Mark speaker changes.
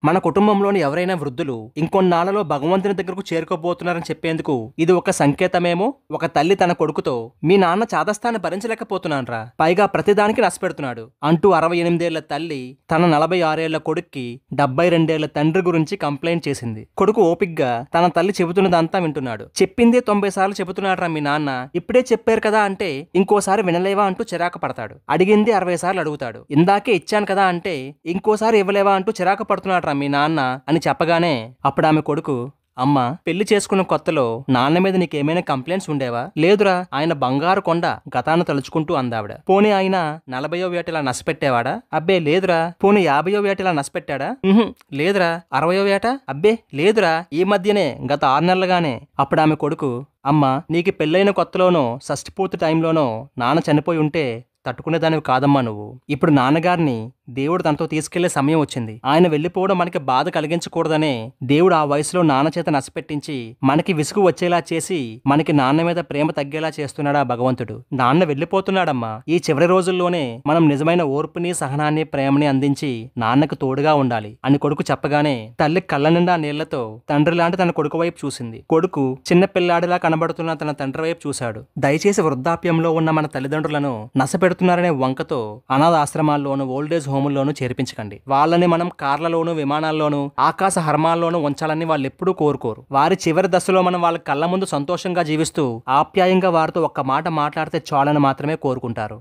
Speaker 1: మన కుటుంబంలోని ఎవరైనా వృద్ధులు ఇంకొన్నాళ్లలో భగవంతుని దగ్గరకు చేరుకోబోతున్నారని చెప్పేందుకు ఇది ఒక సంకేతమేమో. ఒక తల్లి తన కొడుకుతో, మీ నాన్న చాదస్తాన్ని భరించలేకపోతున్నాన్రా, పైగా ప్రతిదానికి నష్టపెడుతున్నాడు అంటూ 68 ఏళ్ల తల్లి తన 46 ఏళ్ల కొడుక్కి 72 ఏళ్ల తండ్రి గురించి కంప్లైంట్ చేసింది. కొడుకు ఓపిగ్గా తన తల్లి చెబుతున్నదంతా వింటున్నాడు. చెప్పిందే 90 సార్లు చెబుతున్నాడ్రా మీ నాన్న, ఇప్పుడే చెప్పారు కదా అంటే ఇంకోసారి వినలేవా అంటూ చిరాకు పడతాడు. అడిగింది 60 సార్లు అడుగుతాడు. ఇందాకే ఇచ్చాను కదా అంటే ఇంకోసారి ఇవ్వలేవా అంటూ చిరాకు పడుతున్నాడు మీ నాన్న అని చెప్పగానే అప్పుడు ఆమె కొడుకు, అమ్మ, పెళ్లి చేసుకున్న కొత్తలో నాన్న మీద నీకేమైనా కంప్లైంట్స్ ఉండేవా? లేదురా, ఆయన బంగారు కొండ గతాన్ని తలుచుకుంటూ అందావిడ. పోనీ ఆయన 40వ ఏటలా నష్టపెట్టేవాడా? అబ్బే లేదురా. పోనీ 50వ ఏటలా నష్టపెట్టాడా? లేదురా. 60వ ఏట? అబ్బే లేదురా, ఈ మధ్యనే గత 6 నెలలుగానే. అప్పుడు ఆమె కొడుకు, అమ్మ, నీకు పెళ్ళైన కొత్తలోనో షష్ఠి టైంలోనో నాన్న చనిపోయి ఉంటే తట్టుకునేదానివి కాదమ్మా నువ్వు. ఇప్పుడు నాన్నగారిని దేవుడు తనతో తీసుకెళ్లే సమయం వచ్చింది. ఆయన వెళ్లిపోవడం మనకి బాధ కలిగించకూడదనే దేవుడు ఆ వయసులో నాన్న చేత నష్టపెట్టించి మనకి విసుగు వచ్చేలా చేసి మనకి నాన్న మీద ప్రేమ తగ్గేలా చేస్తున్నాడా భగవంతుడు. నాన్న వెళ్లిపోతున్నాడమ్మా. ఈ చివరి రోజుల్లోనే మనం నిజమైన ఓర్పుని, సహనాన్ని, ప్రేమని అందించి నాన్నకు తోడుగా ఉండాలి అని కొడుకు చెప్పగానే తల్లి కళ్ళ నిండా నీళ్లతో తండ్రి లాంటి తన కొడుకు వైపు చూసింది. కొడుకు చిన్న పిల్లాడిలా కనబడుతున్న తన తండ్రి వైపు చూశాడు. దయచేసి వృద్ధాప్యంలో ఉన్న మన తల్లిదండ్రులను నష్టపెడుతున్నారనే వంకతో అనాథ ఆశ్రమాల్లోనూ, ఓల్డేజ్ హోముల్లోనూ చేర్పించకండి. వాళ్ళని మనం కార్లలోనూ, విమానాల్లోనూ, ఆకాశ హర్మాల్లోనూ ఉంచాలని వాళ్ళు ఎప్పుడూ కోరుకోరు. వారి చివరి దశలో మనం వాళ్ళ కళ్ళ ముందు సంతోషంగా జీవిస్తూ ఆప్యాయంగా వారితో ఒక్క మాట మాట్లాడితే చాలని మాత్రమే కోరుకుంటారు.